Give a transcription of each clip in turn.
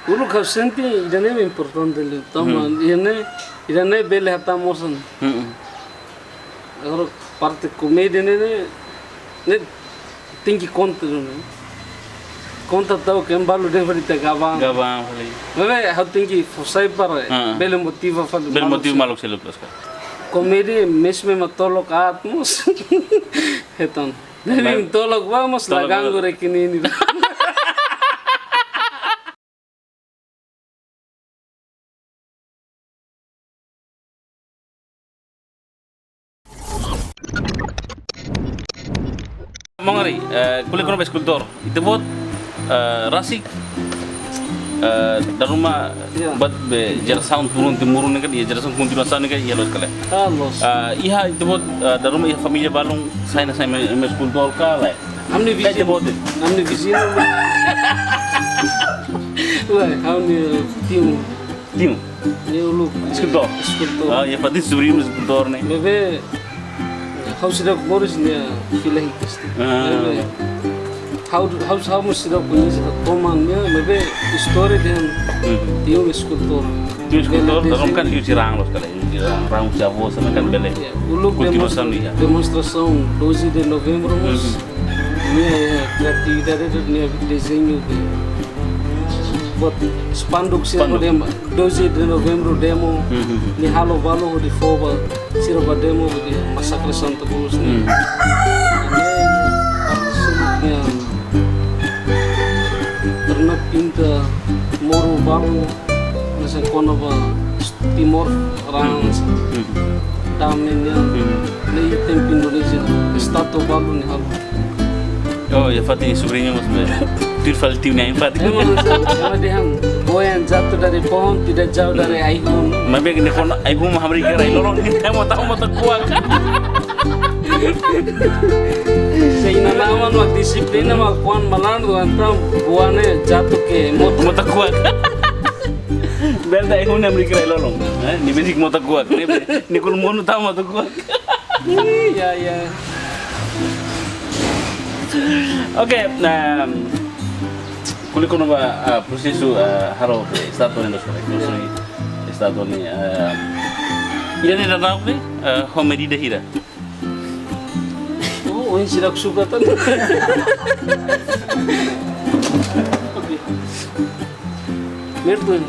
Ulu kau senti idane me importante le tama idane bele hata mosan. Agora parte comédia ne tinggi conta ne. Conta tau que embalo de frente gabang. Gabang kali. Bebe hau tinggi fosai para bele motiva fal. Bel motivo maluk seluk plus ka. Comédia mesmo matolok atmos. Hetan. Nering tolok vamos lagango rekinini. Mongari, kulit kono eskultor. Itu buat rasik da rumah bat be jar sound turun temurun kan dia jar sound continuasan kan ia los kale. Los. Iha itu buat da rumah iha família balong sai na sai me eskultor kale. Amne vizinho. Amne vizinho. Ué, amne tio. Tio. Eu lu Escultor. escultor. Ah, ia fazer sobre escultor né. Bebe how sudah boris nia filahi kesti. How mus sudah punya toman nia bebe story dan tio escultor. Tio escultor da rumah kan cirang los kale. Cirang javo sama kan bele. Ulu Continuação dia. demonstração 12 de novembro mus nia criatividade nia desenho de buat spanduk sirba demo 12 de novembro demo ni halo balo di foba sirba demo di masakre Santa Cruz ni artisnya pernah pinta moro balo nasa kono ba timor orang damenya ni tempo Indonesia estado balo ni halo. Oh, ya Fatih sobrinho mas be. Tirfal tim nya Fatih. Karena dia goyang jatuh dari pohon tidak jauh dari aihun. Mabe ni kon aihun mahamri gerai lolong kita mau tahu mau kuat. Seina naman wag disiplina wag kuan malan antam buane jatuh ke Mau kuat. Belda aihun mahamri gerai lolong. Ni bezik mau kuat. Ni kun mau tahu mau kuat. Ya. Oke, nah kulit kono ba prosesu haro be stato ne doskare. Stato ni ida ni da nauk ni homedi da hira. Oh, ini sidak suka tan. Oke. Merton.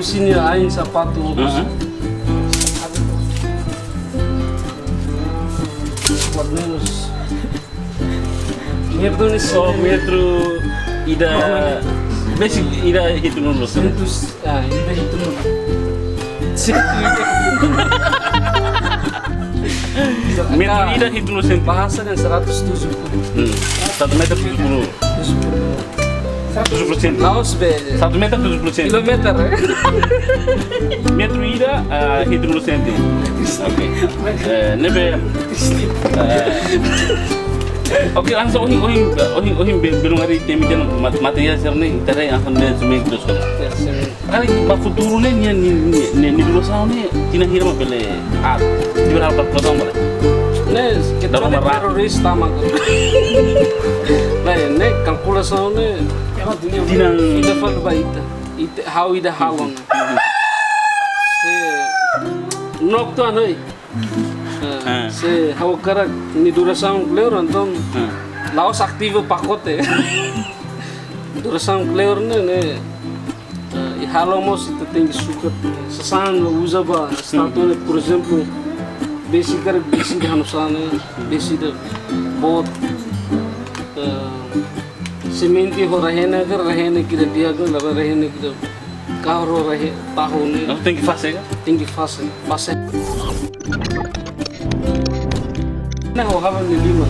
Sini ain sapato menos metro ni metro ida basic ida itu nulo sentus ida itu nulo metro ida itu nulo bahasa dan 170 1 meter 70 70%. Laos be 1 meter 70%. Kilometer Metro ida hidro senti. Oke. Nebe. Oke langsung ohin belum hari kami dan material serni tadi yang akan dia seming terus kan. Kali ba futuro ni dulu sao ni tinahira ma bele di berapa potong boleh. Nes kita teroris tamak. Ne kalkulasi ni Dinang ida fal baita ite how ida halon se nokto anoi se how karak ni duração clear então laos aktivo pacote duração clear ne e halomos ite tem que sukat sesan usa ba stato ne por exemplo basic karak basic hanusane basic bot Sementi ho rahena kira dia agar laba rahena kira kau ho rahe tahun ni. tinggi fase kan? Tinggi fase. Nah ho haban ni lima.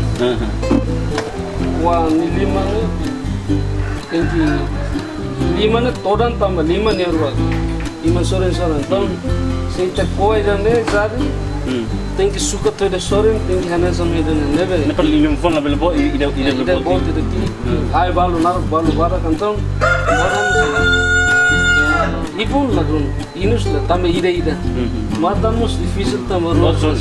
Wah ni lima ni tinggi lima ni todan tambah lima ni arwah. Lima soren tahun. Saya koi dan ni jadi. Tinggi suka tu ada soren tinggi hana sama itu nebe. Ini perlu lim phone label bo ida Ida bo itu ti. Hai balu nar balu bara kantong. Orang Ipun lagun inus la tama ida. Matamus difícil tama rosas.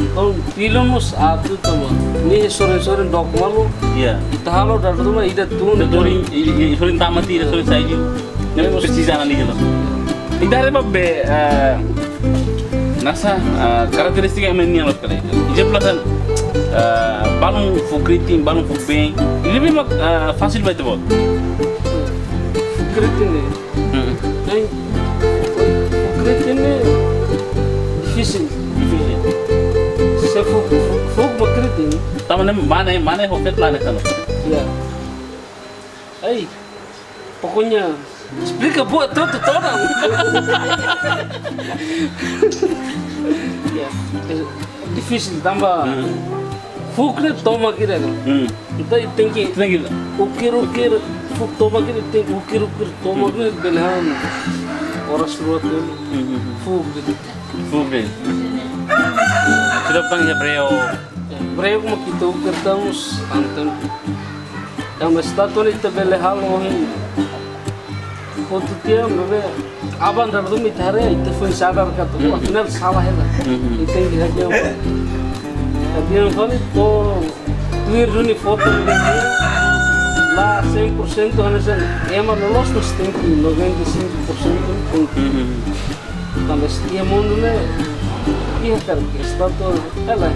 Então pilamos atu tama. Ni soren dok malu. Iya. Itahalo dar tuma ida tun. Sorin tamati ida sorin saiju. Nem precisa ali gitu. Idare babbe nasa karakteristika yang menyenang loh kali. Ije pelasan balon fukritin, balon fukbeng. Ini memang fasil banget bot. Fukritin ni. Fukritin ni difícil. Se fuk bakritin. Taman mana hofet lah kan. Ya. Ay, pokoknya explica buat todo. Ya, difícil tambah. Fukne toma kira kan. Kita tinggi. Ukir fuk toma kira tinggi ukir toma kira belahan. Orang suruh tu fuk gitu. Fuk deh. Sudah panggil breo. Breo como kita ukir tamus anten. Yang statua ni terbelehal orang. Foto dia bebe aban dardu mitare itu foi sadar kata afinal salah lah itu yang dia dia kali to tuir duni foto lá 100% hanesan emang lolos nos tem que 95% também se mundo né ia cara que está todo ela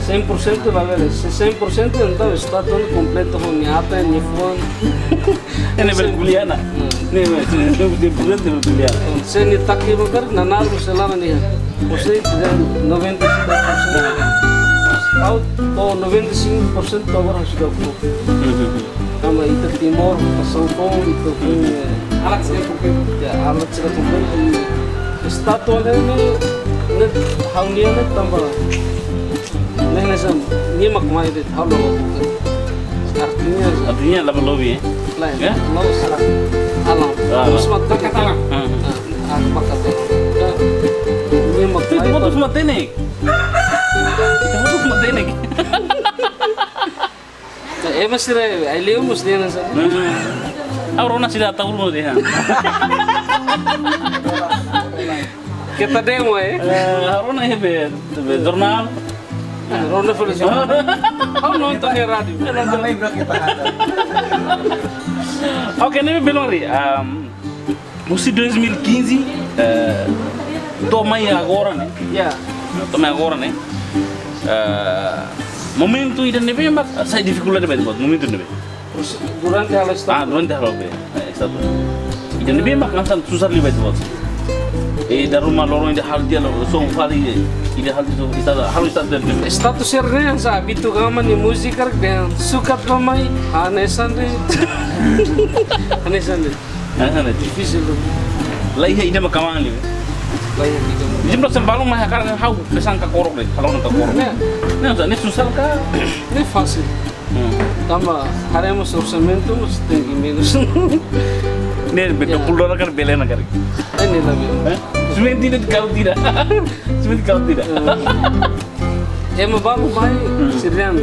100% va a ver 100% então está todo completo com minha ata minha fone Ini berkuliana. Nih, di bulan berkuliana. Saya ni tak kira kan nanar selama ni. Usai 95%. Out to 95% to orang sudah pro. Kama itu timor, São Paulo itu punya alat saya pun ya alat saya pun. Status ni net haunia net tambah. Nih nasam ni mak mai det halo. Artinya level lobby. Lain, lalu salah alam, terus mata kata alam, pakai ini makai. Itu putus matenik. Masih re, Ailio mesti nasa. Orang nasi dah tahu loh dia. Kita demo Orang nasi jurnal. Ronda polisi. Kau nonton di radio. Nonton live kita ada. Oke, ini belum ri. Musim 2015, tomai agora nih. Ya. Tomai agora nih. Momentum itu nih memang saya dificultade banget buat momentum nih. Durante hal estado. Durante hal estado. Itu nih memang kan susah libat buat. Dari rumah lorong ini hal dia loh, so fali. Ini hal itu harus ada. Status sernya sa bitu kaman ni musik dan suka pemai anesan deh. Anesan deh. Difícil loh. Lah iya ide makaman nih. Layak itu. Jadi belum balong mah karena hau besang ke korok deh. Kalau nak korok. Nah, ini susah kah? Ini fácil. Tambah haremos orçamento mas tinggi minus. Nih $20 kan belen agar. Ini lebih. Cuma tidak kalau tidak. Emang baru mai sirian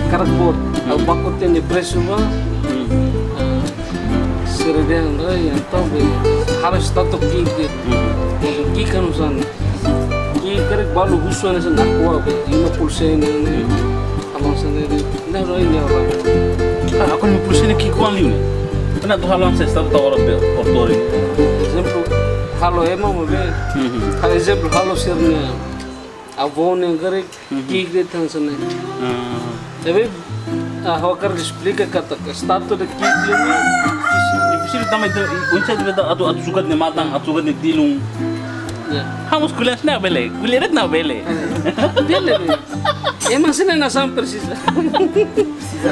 karakter. Al bakutnya ni presu mah. Sirian yang tahu harus tato kiki. Kiki kan usan. Kiki kerek balu gusuan sen aqua. Ini pulsa ini. Abang sendiri. Nah ini orang. Aku ni pulsa ni kiki kuan ni. Kena tu halang saya start tahu orang ortori. Exemplo, halo emang mobil. Kalau exemplo halo sirnya. Avon yang kerek kiki detan sana. Tapi hawker explica kata status de kiki ni. Difícil também unsa de atu sukat ni matang atu sukat ni tilung. Harus kuliah na bele. Kuliah na bele. Bele. Emang sini nasam persis.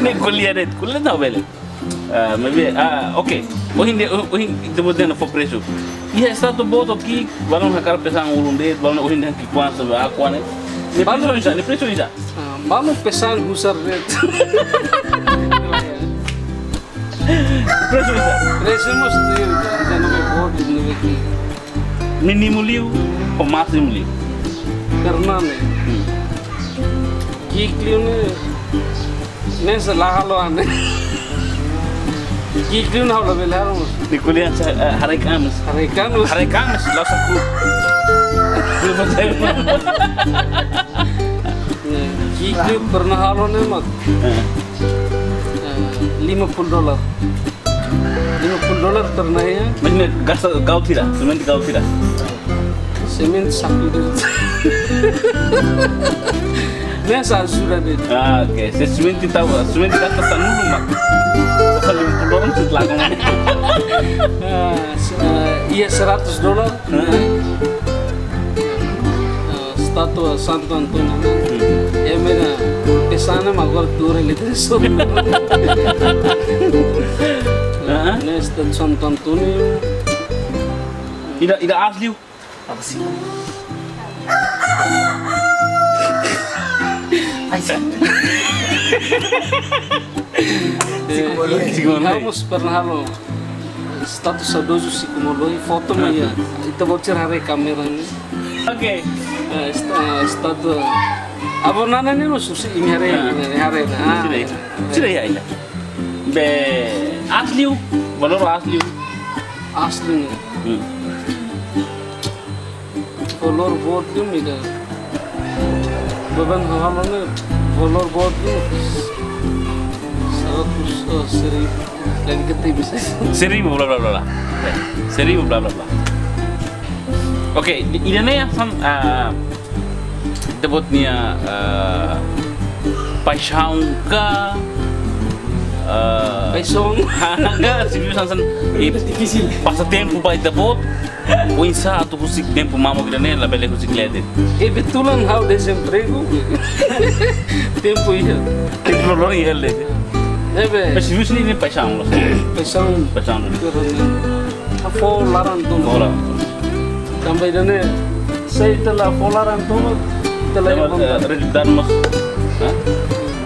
Ni kuliah na bele. Oke. Ohin depois na preço. E está tu boto aqui, balão hakar pesang ulun det, balão ohin dan kikuan sabe aqua ne. Ni preço isa. Balão pesang husar det. Preço isa. Preço mesti kita nak buat di negeri. Mínimo liu ou máximo liu. Karena ne. Kikliu ne. Nesa lahalo ane. Giklun hau label harus. Di kuliah hari Kamis. Hari Kamis laos aku. Belum saya. Giklun pernah halo mat. $50. $50 pernah ya. Macam gas kau tidak, semen kau tidak. Semen satu deh. Nesa sudah deh. Oke, semen kita pesan dulu mak. Pesan $50 setelah kau. Iya $100. Statua Santo Antonio. Emena pesana magor tour litre so. Nesta Santo Antonio. Tidak asli. Apa sih? Vamos pernah halo. Status sadoso sikumoloi foto maya. Ita bocor hari kamera ni. Oke. Status. Apa nana ni lo susi ini hari. Sudah ya ini. Be asli, valor asli. Asli. Valor board tu mida. Beban halo ni valor board tu 100 dan kita bisa. 1000 bla bla bla. 1000 bla bla bla. Oke, ini ya debutnya paixão ka Paixão. enggak serius sansan Difícil. passatempo para debut o insato husik tempo mamo grande la bele husik lede Betulan hau desemprego. Tempo iya. tempo lo ni hele Ebe. mas serius ni paixão lo Paixão. paixão Afo laran tu. ora Tambah dane saya telah polaran tu telah rejudan mas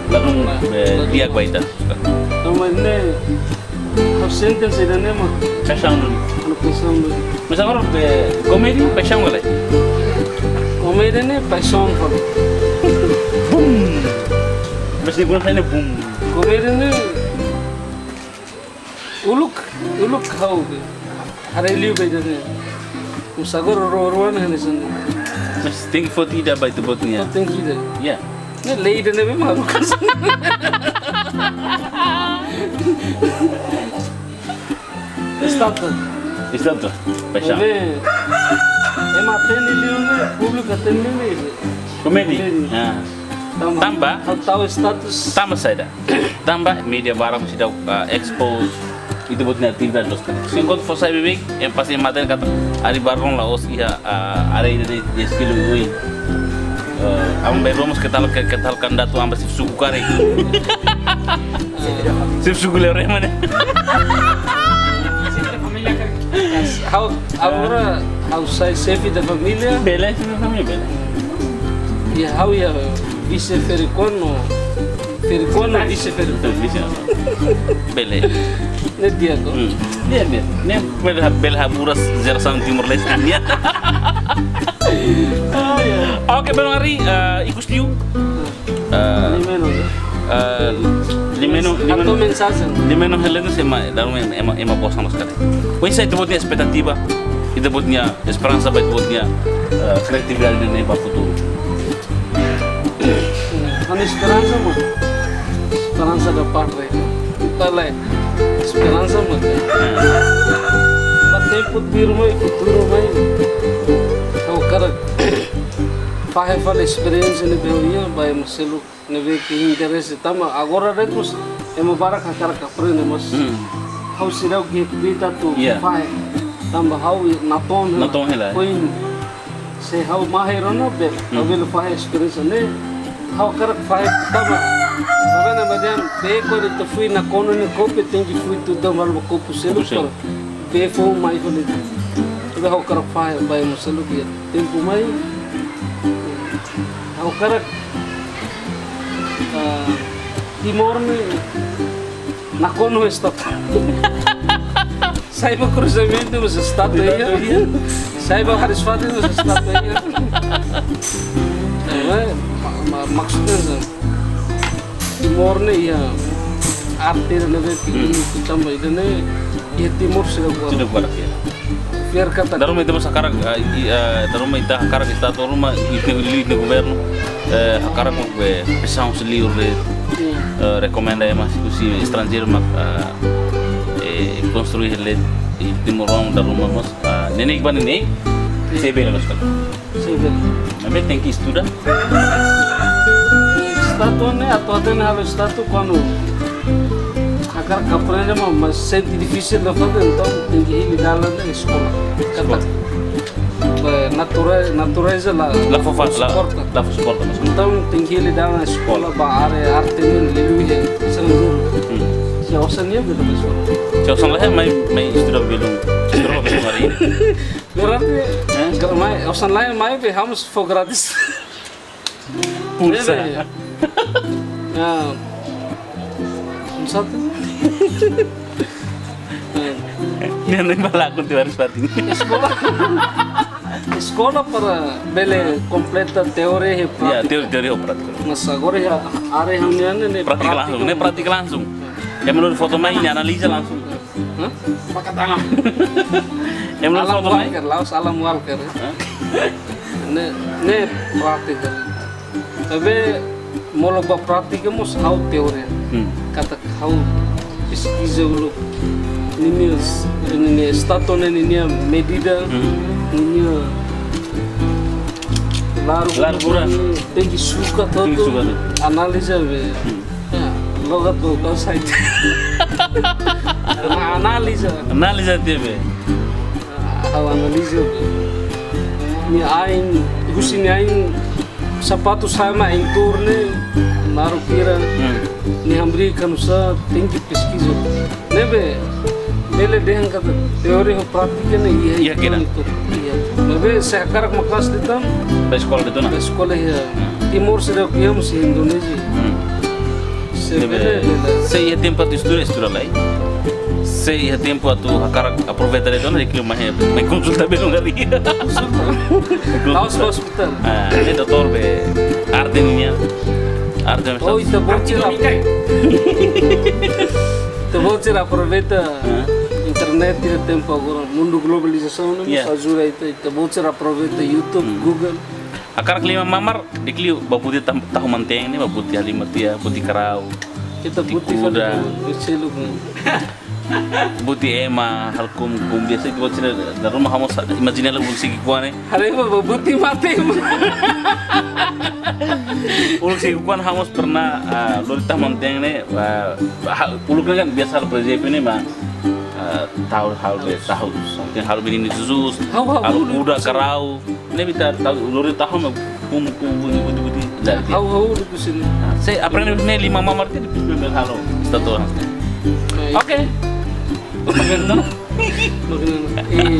lalu dia guaita tambah ini kau senten saya dane mah paixão lo anu paixão tu. mas agora comedy paixão lo Komedi ni paixão pun. boom mas ni guna saya boom Komedi ni uluk kau be. Hari liu be dane. Musagor roruan ni sana. mas thank you for tidak baik debutnya Thank you deh. ya Ni lei dane be malu kas. Stop. Exato, paixão. Ebe, atende liu ni público atende ni. Komedi. Tambah. Tahu status. Tambah saya dah. Tambah media barang sudah expose itu buatnya atividade los kan. Enquanto for saya bebek, yang pasti mater kata hari barang lah os ia hari ini 10 kilo ini. Am beromos ketal kandidato am sif suku kare. Sif suku le mana? Agora, saya chefe da família. Bela, família bela. E how ya vice fericono vice fericono. Bela. Ne dia ko. Dia. Ne bela buras geração Timor Leste dia. Oke, belum hari ikut liu. Atau mensagem. Limeno helena sema dalam ema bosan sekali. Poin saya itu buatnya ekspektativa, itu buatnya esperança, itu buatnya kreativitas dan eba futuro. Ana esperança mo. Esperança da parte. Tala. Esperança mo. Batei futuro mai. Au cara. Faz experiência ne beoria vai maselu ne ve que interesse tama agora recus emo bara kakara kaprene mas. How sirau que dita tu faz tamba how naton hela. Poin se how mahirona be how will faz experiência ne how karak faz tama. Bagana badan be ko de fui na kono ne kope tengi fui tu da mal ko puselu ko be fo mai ko ne. Be how karak faz vai maselu que tempo mai Aku karak Timor ni nakono stop. Saya mau cruzamento mas stop ya. Saya mau harus fati mas stop ya. Maksudnya Timor ni ya arte nebe ini kita mau ini ya timur sudah buat ya. Biar kata Darum itu sekarang darum itu sekarang kita tahu rumah itu governo sekarang gue pesang seliur recomenda mas si estrangeiro mak construir le timur darum mas nenek ban nenek sebel los kan sebel tapi tem que estudar status ne atau ada harus status quando agar aprende mas sente difícil de fazer então tem que ir lá na escola kata natureza lá la suporta mas então tem que ir lá na escola para arte nem leluia sanggup ya osanya bela besok so sang lah mai estudar belum hari ini berarti kalau mai osan lain mai be harus for gratis pulsa ya satu nem balakon tu harus pati escola para bele completa teoria e ya prática teori prática mas agora ya are hamnian ne praktik langsung yang menurut foto main analisa langsung pakai tangan yang menurut alam foto main walker laos alam walker ne praktika tapi mau loba praktika mus how teoria kata how pesquisa dulu ini status ini medida ini largura tem que suka todo analisa logat do site analisa teve how analisa ni ain gusini ain sapato sama em turne naruh kira ni hambri kanusa tem que pesquisa nebe ele dehen kata teori ho praktika ne iya kira nebe sekarang makas ditam da sekolah itu na sekolah ya timur sudah kiam si Indonesia se ia tempo tu estuda lá se ia tempo tu hakar aproveitar itu na iklim mah me consulta belo ngari laos hospital ele doutor be arte niña arte oh itu bocor aproveita internet tidak tempo agora mundo globalização não nos ajuda itu bocor aproveita YouTube Google akar klima mamar dikli baputi tahu manteng ni baputi halimatia buti karau kita buti kuda berceluk buti ema halkum kum biasa itu bocor dari rumah kamu imagine lah bulsi kikuan hari ini buti mati bulsi kikuan kamu pernah lorita manteng ni uluknya kan biasa lah project ini mah tahu mungkin hal ini sus hal kuda karau ini kita tahu lori tahu mah kum budi hau di sini saya aprende ini 5 mamar itu di bel halo status oke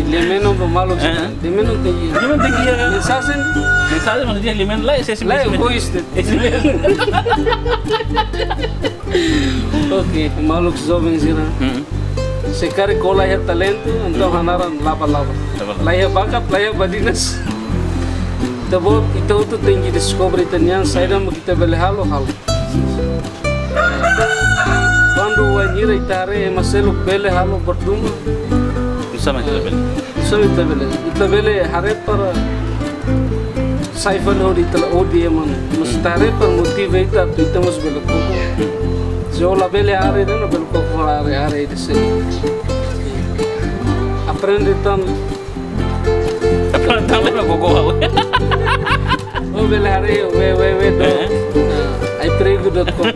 lemeno malo lemeno tinggi ya mensaje maksudnya lemeno lah saya voice oke malo jovem zira sekali kola ya talento então hanaran laba lá ya bakat lá ya badinas Tabo itu tinggi descobre tanyan saída kita beli halo quando o anira itare maselo bele halo berduma sama kita beli kita beli hare para saifan hodi tala odi man mustare para motive ita tu ita mas bele ko jo la bele hare no bele ko hare desse aprende tan lembra koko oh bele hare we do iprego.com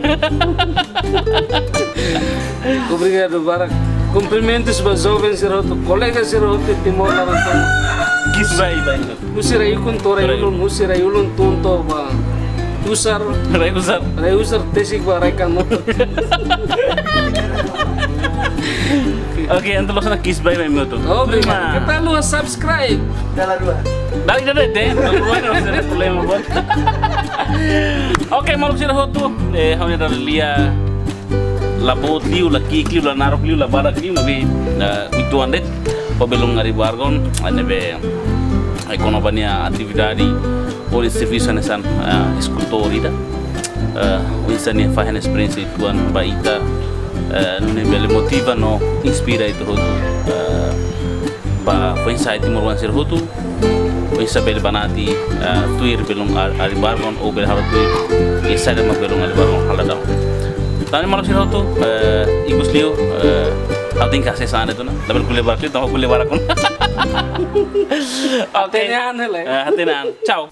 Obrigado, Barak. Cumprimentos para os jovens, colegas de Timor Leste. Kisai banget. Musira ikun tora yulun, musira yulun tunto ba. Reusar tesik ba rekan motor. Oke, entar lo sana kiss bye minuto. Oh, kita lu subscribe. Dari deh, bueno, no hay problema, bon. Oke, malu sira hotu. Hanya dari lia la bot liu la kik liu la narok liu la barak liu nabi itu andet pabelong ngari bargon anebe economia atividade por serviço nesan escultori da insania fahen experience tuan baita ne bele motiva no inspira itu hotu ba foi sai timor wan ser hotu foi saber banati tuir belum alibargon o bel halat tuir e sai ma belum alibargon haladam tani malu sir hotu igus leo ating kasih sana itu na label kuliah barakli tahu kuliah barakon Atenan hele. Hatenan ciao